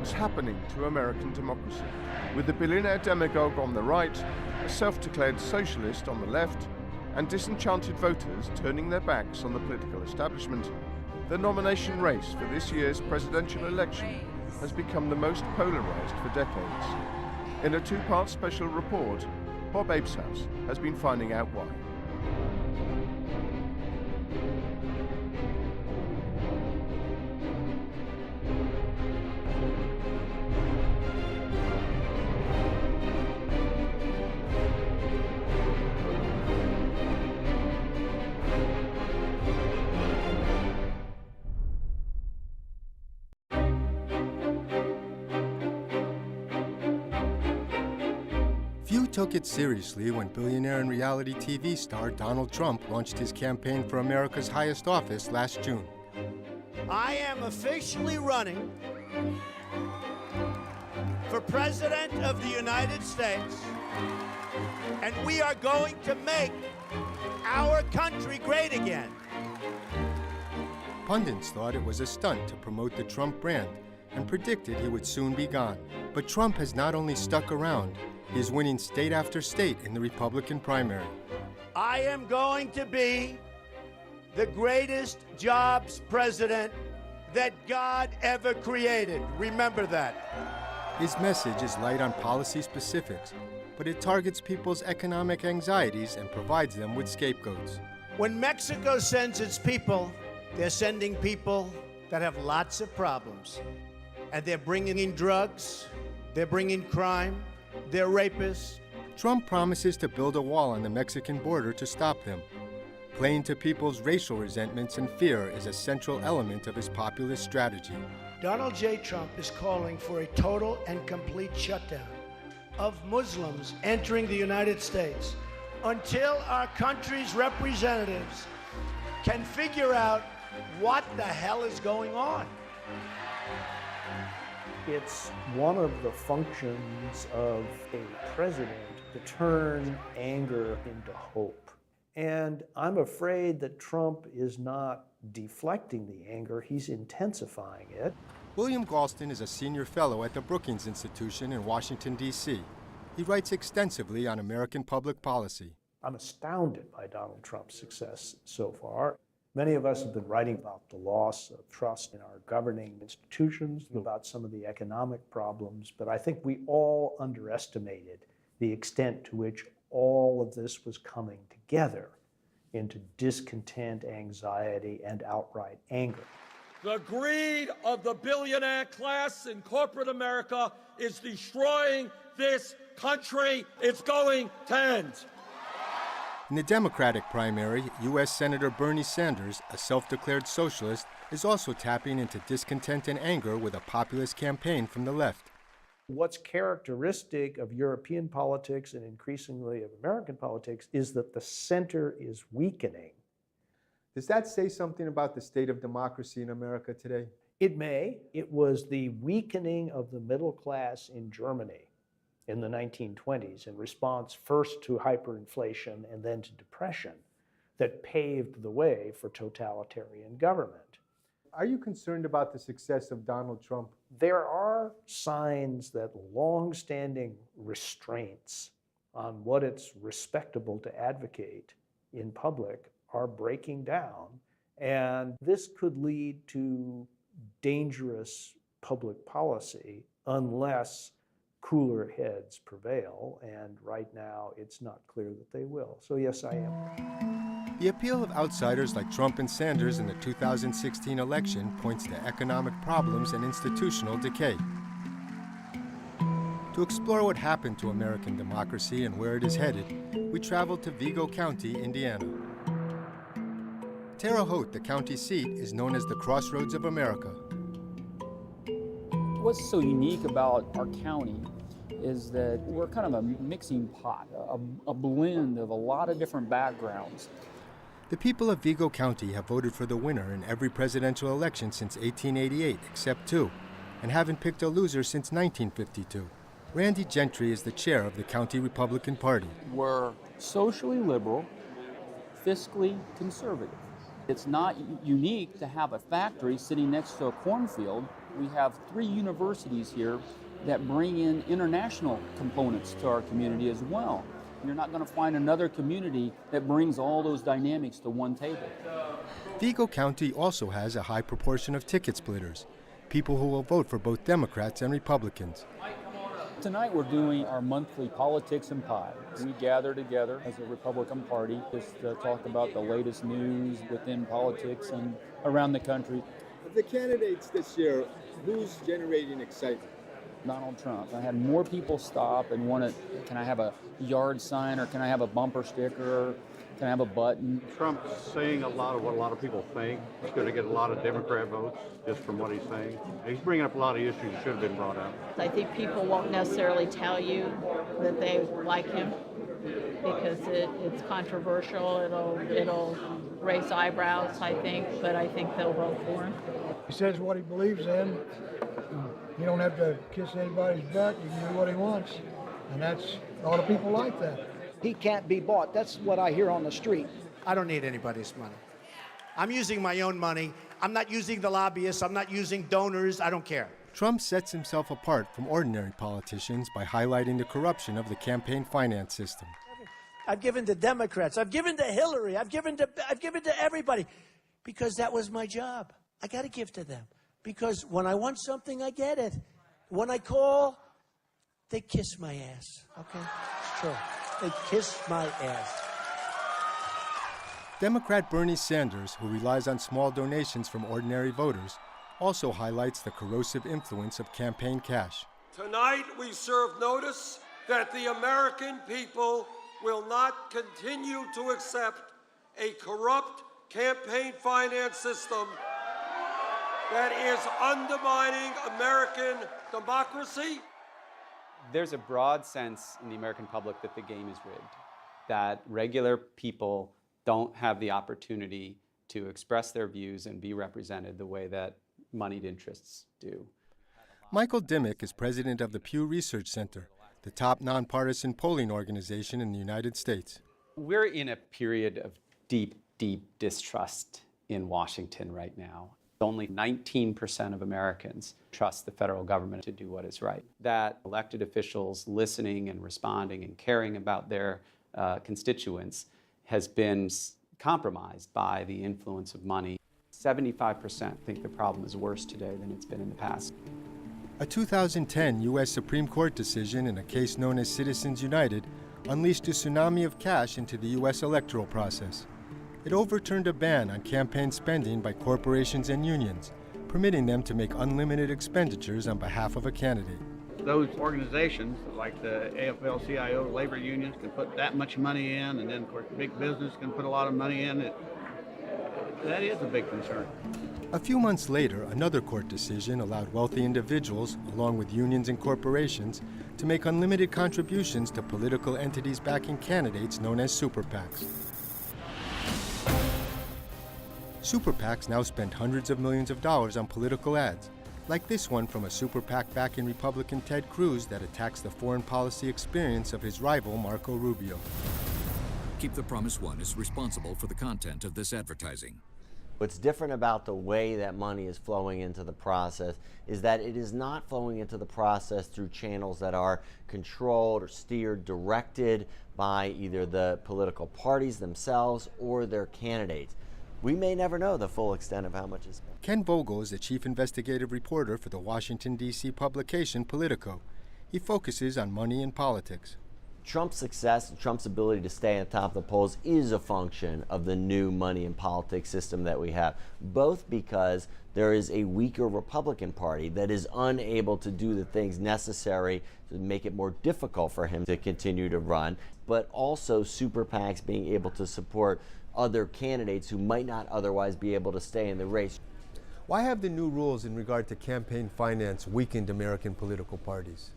what's happening to American democracy, with the billionaire demagogue on the right, a self-declared socialist on the left, and disenchanted voters turning their backs on the political establishment. The nomination race for this year's presidential election has become the most polarized for decades. In a two-part special report, Bob Abeshouse has been finding out why. Few took it seriously when billionaire and reality TV star Donald Trump launched his campaign for America's highest office last June. I am officially running for President of the United States, and we are going to make our country great again. Pundits thought it was a stunt to promote the Trump brand and predicted he would soon be gone. But Trump has not only stuck around, he is winning state after state in the Republican primary. I am going to be the greatest jobs president that God ever created. Remember that. His message is light on policy specifics, but it targets people's economic anxieties and provides them with scapegoats. When Mexico sends its people, they're sending people that have lots of problems. And they're bringing in drugs, they're bringing crime, they're rapists. Trump promises to build a wall on the Mexican border to stop them. Playing to people's racial resentments and fear is a central element of his populist strategy. Donald J. Trump is calling for a total and complete shutdown of Muslims entering the United States until our country's representatives can figure out what the hell is going on. It's one of the functions of a president to turn anger into hope. And I'm afraid that Trump is not deflecting the anger, he's intensifying it. William Galston is a senior fellow at the Brookings Institution in Washington, D.C. He writes extensively on American public policy. I'm astounded by Donald Trump's success so far. Many of us have been writing about the loss of trust in our governing institutions, about some of the economic problems, but I think we all underestimated the extent to which all of this was coming together into discontent, anxiety, and outright anger. The greed of the billionaire class in corporate America is destroying this country. It's going to end. In the Democratic primary, U.S. Senator Bernie Sanders, a self-declared socialist, is also tapping into discontent and anger with a populist campaign from the left. What's characteristic of European politics and increasingly of American politics is that the center is weakening. Does that say something about the state of democracy in America today? It may. It was the weakening of the middle class in Germany in the 1920s in response first to hyperinflation and then to depression that paved the way for totalitarian government. Are you concerned about the success of Donald Trump? There are signs that long-standing restraints on what it's respectable to advocate in public are breaking down, and this could lead to dangerous public policy unless cooler heads prevail, and right now it's not clear that they will. So yes, I am. The appeal of outsiders like Trump and Sanders in the 2016 election points to economic problems and institutional decay. To explore what happened to American democracy and where it is headed, we traveled to Vigo County, Indiana. Terre Haute, the county seat, is known as the Crossroads of America. What's so unique about our county is that we're kind of a mixing pot, a blend of a lot of different backgrounds. The people of Vigo County have voted for the winner in every presidential election since 1888, except two, and haven't picked a loser since 1952. Randy Gentry is the chair of the County Republican Party. We're socially liberal, fiscally conservative. It's not unique to have a factory sitting next to a cornfield We have 3 universities here that bring in international components to our community as well. You're not going to find another community that brings all those dynamics to one table. Vigo County also has a high proportion of ticket splitters, people who will vote for both Democrats and Republicans. Tonight we're doing our monthly Politics and Pie. We gather together as a Republican Party just to talk about the latest news within politics and around the country. Of the candidates this year, who's generating excitement? Donald Trump. I had more people stop and want to, can I have a yard sign, or can I have a bumper sticker, can I have a button? Trump's saying a lot of what a lot of people think. He's going to get a lot of Democrat votes just from what he's saying. He's bringing up a lot of issues that should have been brought up. I think people won't necessarily tell you that they like him because it's controversial. It'll raise eyebrows, I think, but I think they'll vote for him. He says what he believes in. You don't have to kiss anybody's butt. You can do what he wants. And that's, a lot of people like that. He can't be bought. That's what I hear on the street. I don't need anybody's money. I'm using my own money. I'm not using the lobbyists. I'm not using donors. I don't care. Trump sets himself apart from ordinary politicians by highlighting the corruption of the campaign finance system. I've given to Democrats. I've given to Hillary. I've given to everybody because that was my job. I got to give to them because when I want something, I get it. When I call, they kiss my ass. Okay, it's true. They kiss my ass. Democrat Bernie Sanders, who relies on small donations from ordinary voters, also highlights the corrosive influence of campaign cash. Tonight we serve notice that the American people will not continue to accept a corrupt campaign finance system that is undermining American democracy. There's a broad sense in the American public that the game is rigged, that regular people don't have the opportunity to express their views and be represented the way that moneyed interests do. Michael Dimick is president of the Pew Research Center, the top nonpartisan polling organization in the United States. We're in a period of deep, deep distrust in Washington right now. Only 19% of Americans trust the federal government to do what is right. That elected officials listening and responding and caring about their constituents has been compromised by the influence of money. 75% think the problem is worse today than it's been in the past. A 2010 U.S. Supreme Court decision in a case known as Citizens United unleashed a tsunami of cash into the U.S. electoral process. It overturned a ban on campaign spending by corporations and unions, permitting them to make unlimited expenditures on behalf of a candidate. Those organizations, like the AFL-CIO, labor unions, can put that much money in, and then, of course, big business can put a lot of money in. That is a big concern. A few months later, another court decision allowed wealthy individuals, along with unions and corporations, to make unlimited contributions to political entities backing candidates known as super PACs. Super PACs now spend hundreds of millions of dollars on political ads, like this one from a super PAC backing Republican Ted Cruz that attacks the foreign policy experience of his rival Marco Rubio. Keep the Promise One is responsible for the content of this advertising. What's different about the way that money is flowing into the process is that it is not flowing into the process through channels that are controlled or steered, directed by either the political parties themselves or their candidates. We may never know the full extent of how much is spent. Ken Vogel is the chief investigative reporter for the Washington, D.C. publication Politico. He focuses on money and politics. Trump's success and Trump's ability to stay on top of the polls is a function of the new money and politics system that we have, both because there is a weaker Republican Party that is unable to do the things necessary to make it more difficult for him to continue to run, but also super PACs being able to support other candidates who might not otherwise be able to stay in the race. Why have the new rules in regard to campaign finance weakened American political parties?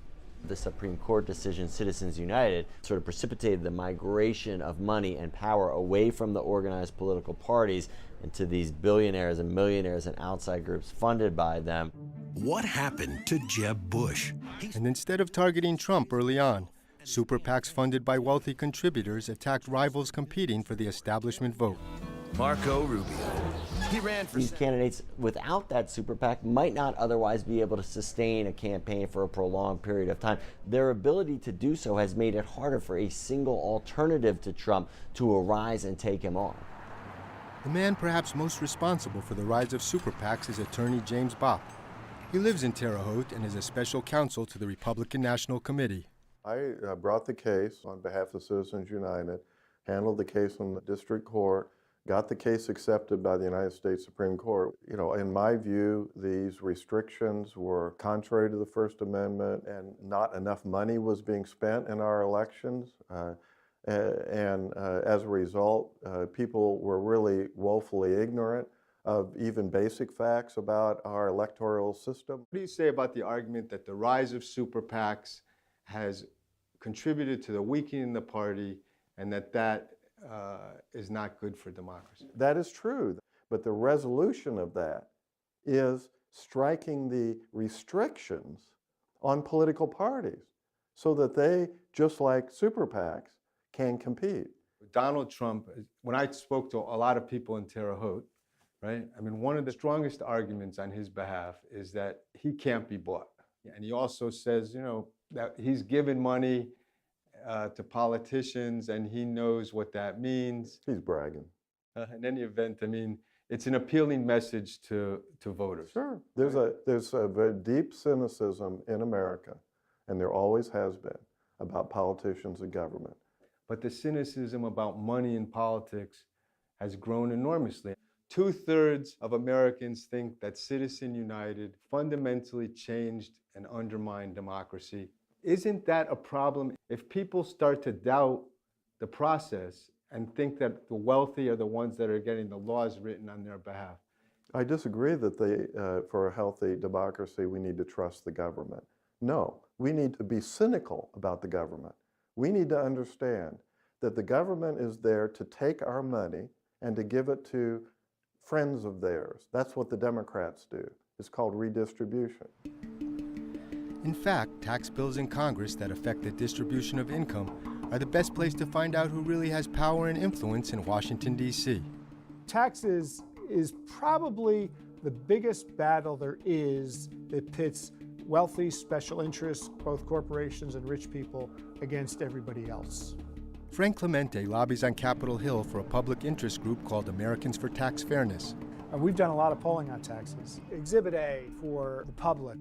The Supreme Court decision, Citizens United, sort of precipitated the migration of money and power away from the organized political parties into these billionaires and millionaires and outside groups funded by them. What happened to Jeb Bush? And instead of targeting Trump early on, super PACs funded by wealthy contributors attacked rivals competing for the establishment vote. Marco Rubio. He ran for These candidates without that super PAC might not otherwise be able to sustain a campaign for a prolonged period of time. Their ability to do so has made it harder for a single alternative to Trump to arise and take him on. The man perhaps most responsible for the rise of super PACs is attorney James Bopp. He lives in Terre Haute and is a special counsel to the Republican National Committee. I brought the case on behalf of Citizens United, handled the case in the district court, got the case accepted by the United States Supreme Court. You know, in my view, these restrictions were contrary to the First Amendment, and not enough money was being spent in our elections. As a result, people were really woefully ignorant of even basic facts about our electoral system. What do you say about the argument that the rise of super PACs has contributed to the weakening of the party, and that is not good for democracy? That is true, but the resolution of that is striking the restrictions on political parties so that they, just like super PACs, can compete. Donald Trump, when I spoke to a lot of people in Terre Haute, right? I mean, one of the strongest arguments on his behalf is that he can't be bought. And he also says, you know, that he's given money to politicians and he knows what that means. He's bragging. In any event, I mean, it's an appealing message to voters. Sure. There's a very deep cynicism in America, and there always has been, about politicians and government. But the cynicism about money in politics has grown enormously. 2/3 of Americans think that Citizens United fundamentally changed and undermined democracy. Isn't that a problem if people start to doubt the process and think that the wealthy are the ones that are getting the laws written on their behalf? I disagree that for a healthy democracy, we need to trust the government. No, we need to be cynical about the government. We need to understand that the government is there to take our money and to give it to friends of theirs. That's what the Democrats do. It's called redistribution. In fact, tax bills in Congress that affect the distribution of income are the best place to find out who really has power and influence in Washington, D.C. Taxes is probably the biggest battle there is that pits wealthy special interests, both corporations and rich people, against everybody else. Frank Clemente lobbies on Capitol Hill for a public interest group called Americans for Tax Fairness. We've done a lot of polling on taxes. Exhibit A for the public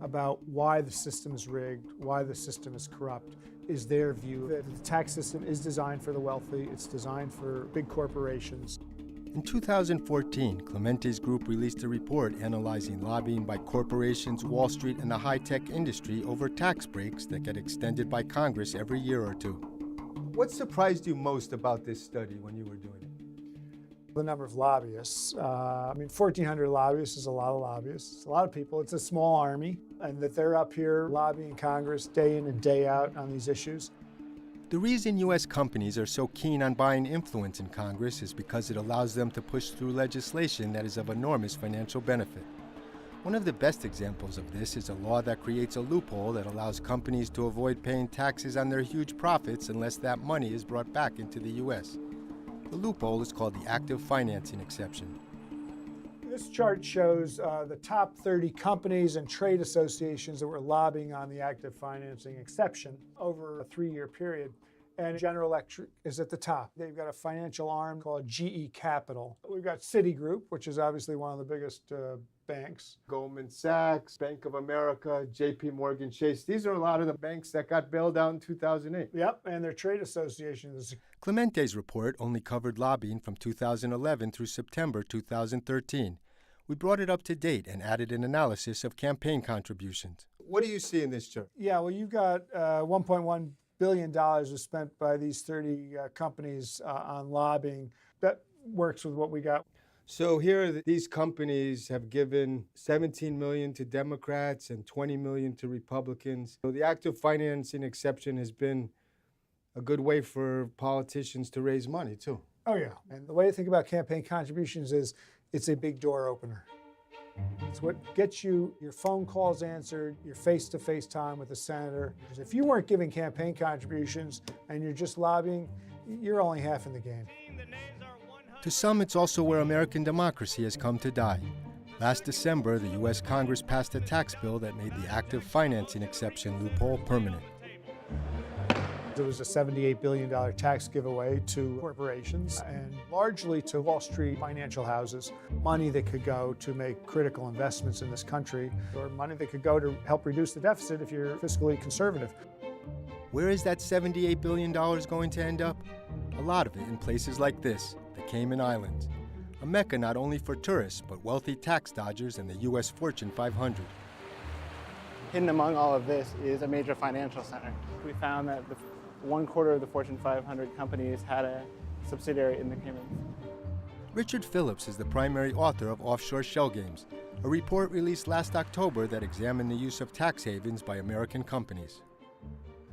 about why the system is rigged, why the system is corrupt, is their view that the tax system is designed for the wealthy, it's designed for big corporations. In 2014, Clemente's group released a report analyzing lobbying by corporations, Wall Street, and the high-tech industry over tax breaks that get extended by Congress every year or two. What surprised you most about this study when you were doing it? The number of lobbyists. 1,400 lobbyists is a lot of lobbyists. It's a lot of people. It's a small army, and that they're up here lobbying Congress day in and day out on these issues. The reason U.S. companies are so keen on buying influence in Congress is because it allows them to push through legislation that is of enormous financial benefit. One of the best examples of this is a law that creates a loophole that allows companies to avoid paying taxes on their huge profits unless that money is brought back into the U.S. The loophole is called the active financing exception. This chart shows the top 30 companies and trade associations that were lobbying on the active financing exception over a 3-year period. And General Electric is at the top. They've got a financial arm called GE Capital. We've got Citigroup, which is obviously one of the biggest banks. Goldman Sachs, Bank of America, JP Morgan Chase. These are a lot of the banks that got bailed out in 2008. Yep, and their trade associations. Clemente's report only covered lobbying from 2011 through September 2013. We brought it up to date and added an analysis of campaign contributions. What do you see in this chart? Yeah, well, you've got $1.1 billion was spent by these 30 companies on lobbying. That works with what we got. So here, these companies have given $17 million to Democrats and $20 million to Republicans. So the active financing exception has been a good way for politicians to raise money, too. Oh, yeah. And the way to think about campaign contributions is it's a big door opener. It's what gets you your phone calls answered, your face-to-face time with the senator. Because if you weren't giving campaign contributions and you're just lobbying, you're only half in the game. To To some, it's also where American democracy has come to die. Last December, the U.S. Congress passed a tax bill that made the active financing exception loophole permanent. There was a $78 billion tax giveaway to corporations and largely to Wall Street financial houses. Money that could go to make critical investments in this country, or money that could go to help reduce the deficit if you're fiscally conservative. Where is that $78 billion going to end up? A lot of it in places like this, the Cayman Islands. A mecca not only for tourists, but wealthy tax dodgers and the U.S. Fortune 500. Hidden among all of this is a major financial center. We found that 1/4 of the Fortune 500 companies had a subsidiary in the Caymans. Richard Phillips is the primary author of Offshore Shell Games, a report released last October that examined the use of tax havens by American companies.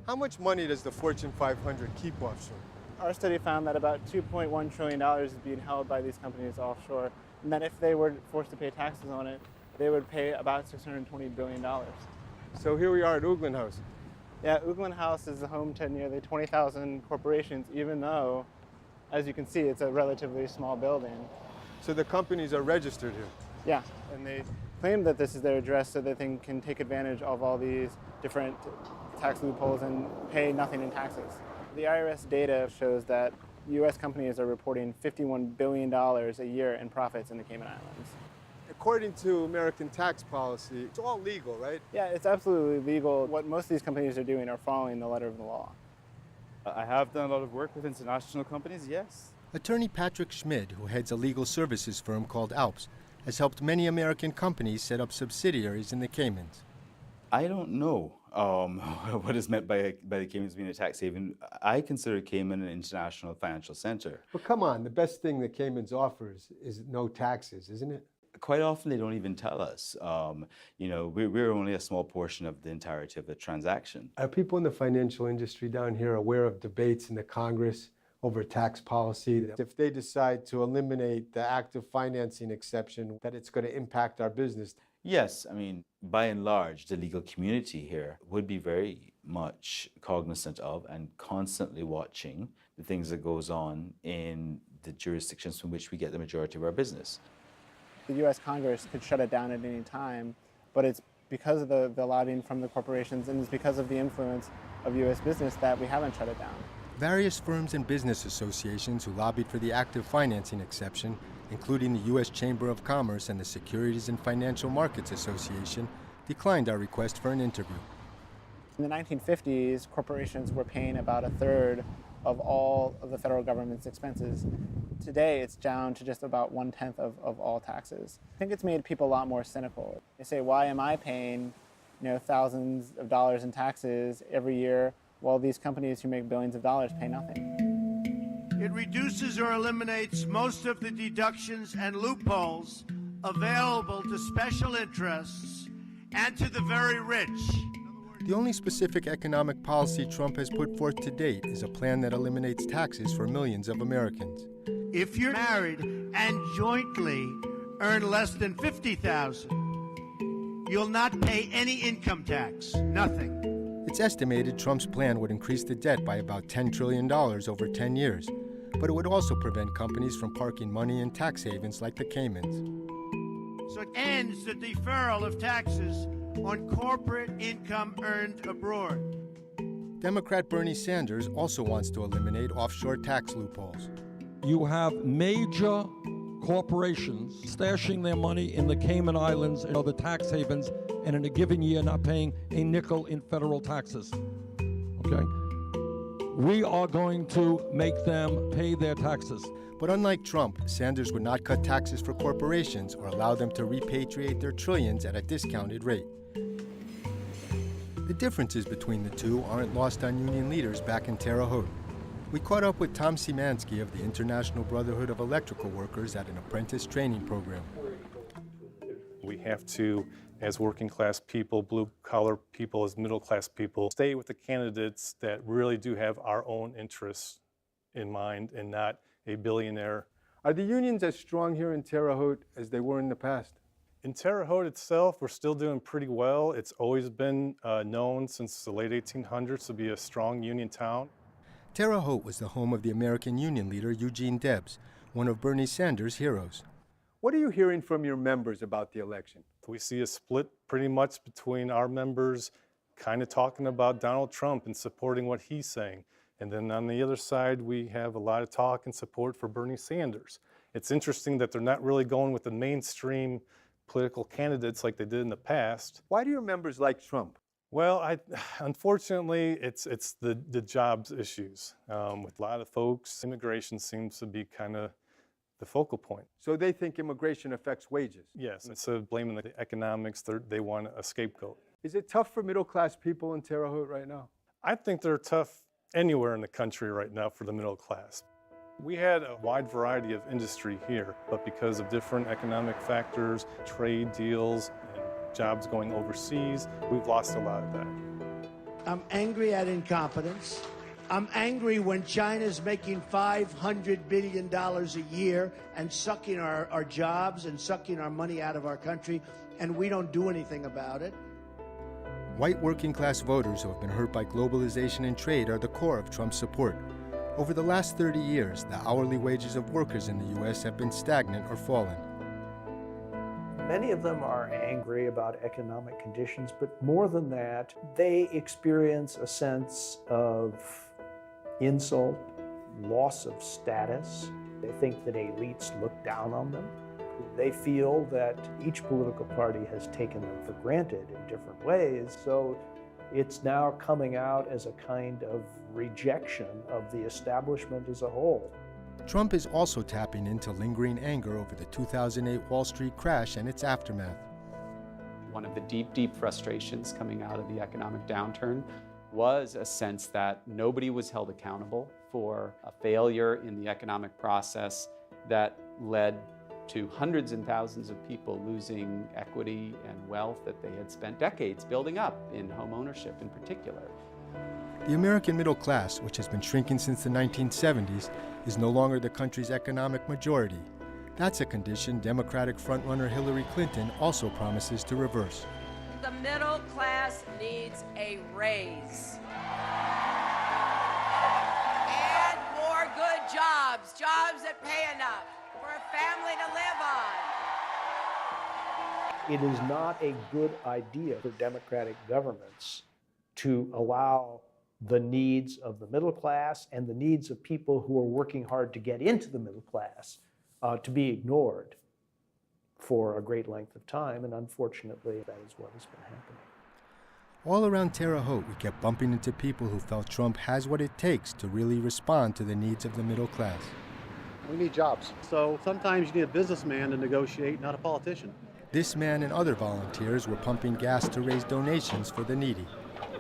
How much money does the Fortune 500 keep offshore? Our study found that about $2.1 trillion is being held by these companies offshore, and that if they were forced to pay taxes on it, they would pay about $620 billion. So here we are at Ooglan House. Yeah, Ooglan House is the home to nearly 20,000 corporations, even though, as you can see, it's a relatively small building. So the companies are registered here? Yeah, and they claim that this is their address so that they can take advantage of all these different tax loopholes and pay nothing in taxes. The IRS data shows that U.S. companies are reporting $51 billion a year in profits in the Cayman Islands. According to American tax policy, it's all legal, right? Yeah, it's absolutely legal. What most of these companies are doing are following the letter of the law. I have done a lot of work with international companies, yes. Attorney Patrick Schmid, who heads a legal services firm called ALPS, has helped many American companies set up subsidiaries in the Caymans. I don't know what is meant by the Caymans being a tax haven. I consider Cayman an international financial center. But come on, the best thing the Caymans offers is no taxes, isn't it? Quite often they don't even tell us. We're only a small portion of the entirety of the transaction. Are people in the financial industry down here aware of debates in the Congress over tax policy? If they decide to eliminate the active financing exception, that it's going to impact our business? Yes, by and large, the legal community here would be very much cognizant of and constantly watching the things that goes on in the jurisdictions from which we get the majority of our business. The U.S. Congress could shut it down at any time, but it's because of the lobbying from the corporations and it's because of the influence of U.S. business that we haven't shut it down. Various firms and business associations who lobbied for the active financing exception, including the U.S. Chamber of Commerce and the Securities and Financial Markets Association, declined our request for an interview. In the 1950s, corporations were paying about 1/3 of all of the federal government's expenses. Today, it's down to just about 1/10 of all taxes. I think it's made people a lot more cynical. They say, why am I paying thousands of dollars in taxes every year while these companies who make billions of dollars pay nothing? It reduces or eliminates most of the deductions and loopholes available to special interests and to the very rich. The only specific economic policy Trump has put forth to date is a plan that eliminates taxes for millions of Americans. If you're married and jointly earn less than $50,000, you'll not pay any income tax, nothing. It's estimated Trump's plan would increase the debt by about $10 trillion over 10 years, but it would also prevent companies from parking money in tax havens like the Caymans. So it ends the deferral of taxes on corporate income earned abroad. Democrat Bernie Sanders also wants to eliminate offshore tax loopholes. You have major corporations stashing their money in the Cayman Islands and other tax havens, and in a given year not paying a nickel in federal taxes. Okay? We are going to make them pay their taxes. But unlike Trump, Sanders would not cut taxes for corporations or allow them to repatriate their trillions at a discounted rate. The differences between the two aren't lost on union leaders back in Terre Haute. We caught up with Tom Szymanski of the International Brotherhood of Electrical Workers at an apprentice training program. We have to, as working class people, blue collar people, as middle class people, stay with the candidates that really do have our own interests in mind and not a billionaire. Are the unions as strong here in Terre Haute as they were in the past? In Terre Haute itself, we're still doing pretty well. It's always been known since the late 1800s to be a strong union town. Terre Haute was the home of the American Union leader Eugene Debs, one of Bernie Sanders' heroes. What are you hearing from your members about the election? We see a split pretty much between our members kind of talking about Donald Trump and supporting what he's saying. And then on the other side, we have a lot of talk and support for Bernie Sanders. It's interesting that they're not really going with the mainstream political candidates like they did in the past. Why do your members like Trump? Well, unfortunately, it's the jobs issues. With a lot of folks, immigration seems to be kind of the focal point. So they think immigration affects wages? Yes, instead of blaming the economics, they want a scapegoat. Is it tough for middle-class people in Terre Haute right now? I think they're tough anywhere in the country right now for the middle class. We had a wide variety of industry here, but because of different economic factors, trade deals, and jobs going overseas, we've lost a lot of that. I'm angry at incompetence. I'm angry when China's making $500 billion a year and sucking our jobs and sucking our money out of our country, and we don't do anything about it. White working-class voters who have been hurt by globalization and trade are the core of Trump's support. Over the last 30 years, the hourly wages of workers in the U.S. have been stagnant or fallen. Many of them are angry about economic conditions, but more than that, they experience a sense of insult, loss of status. They think that elites look down on them. They feel that each political party has taken them for granted in different ways, so it's now coming out as a kind of rejection of the establishment as a whole. Trump is also tapping into lingering anger over the 2008 Wall Street crash and its aftermath. One of the deep frustrations coming out of the economic downturn was a sense that nobody was held accountable for a failure in the economic process that led to hundreds and thousands of people losing equity and wealth that they had spent decades building up in home ownership in particular. The American middle class, which has been shrinking since the 1970s, is no longer the country's economic majority. That's a condition Democratic frontrunner Hillary Clinton also promises to reverse. The middle class needs a raise. And more good jobs, jobs that pay enough for a family to live on. It is not a good idea for democratic governments to allow the needs of the middle class and the needs of people who are working hard to get into the middle class to be ignored for a great length of time, and unfortunately, that is what has been happening. All around Terre Haute, we kept bumping into people who felt Trump has what it takes to really respond to the needs of the middle class. We need jobs. So sometimes you need a businessman to negotiate, not a politician. This man and other volunteers were pumping gas to raise donations for the needy.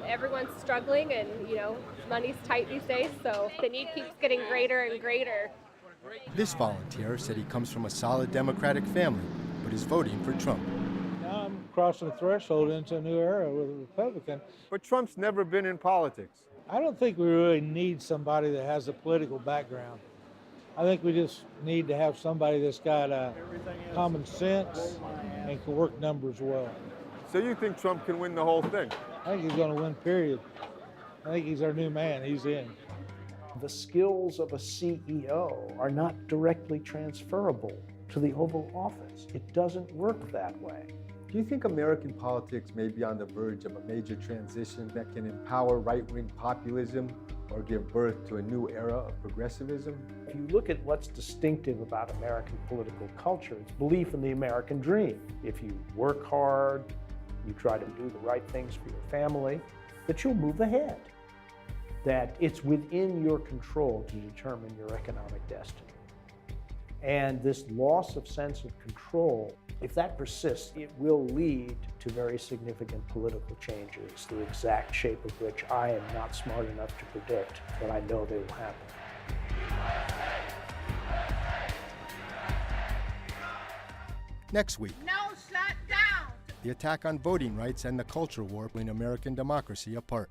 Everyone's struggling and, money's tight these days, so the need keeps getting greater and greater. This volunteer said he comes from a solid Democratic family, but is voting for Trump. Now I'm crossing the threshold into a new era with a Republican. But Trump's never been in politics. I don't think we really need somebody that has a political background. I think we just need to have somebody that's got common sense and can work numbers well. So you think Trump can win the whole thing? I think he's going to win, period. I think he's our new man. He's in. The skills of a CEO are not directly transferable to the Oval Office. It doesn't work that way. Do you think American politics may be on the verge of a major transition that can empower right-wing populism or give birth to a new era of progressivism? If you look at what's distinctive about American political culture, it's belief in the American dream. If you work hard, you try to do the right things for your family, that you'll move ahead. That it's within your control to determine your economic destiny. And this loss of sense of control, if that persists, it will lead to very significant political changes, the exact shape of which I am not smart enough to predict, but I know they will happen. Next week, No shut down. the attack on voting rights and the culture war pulling American democracy apart.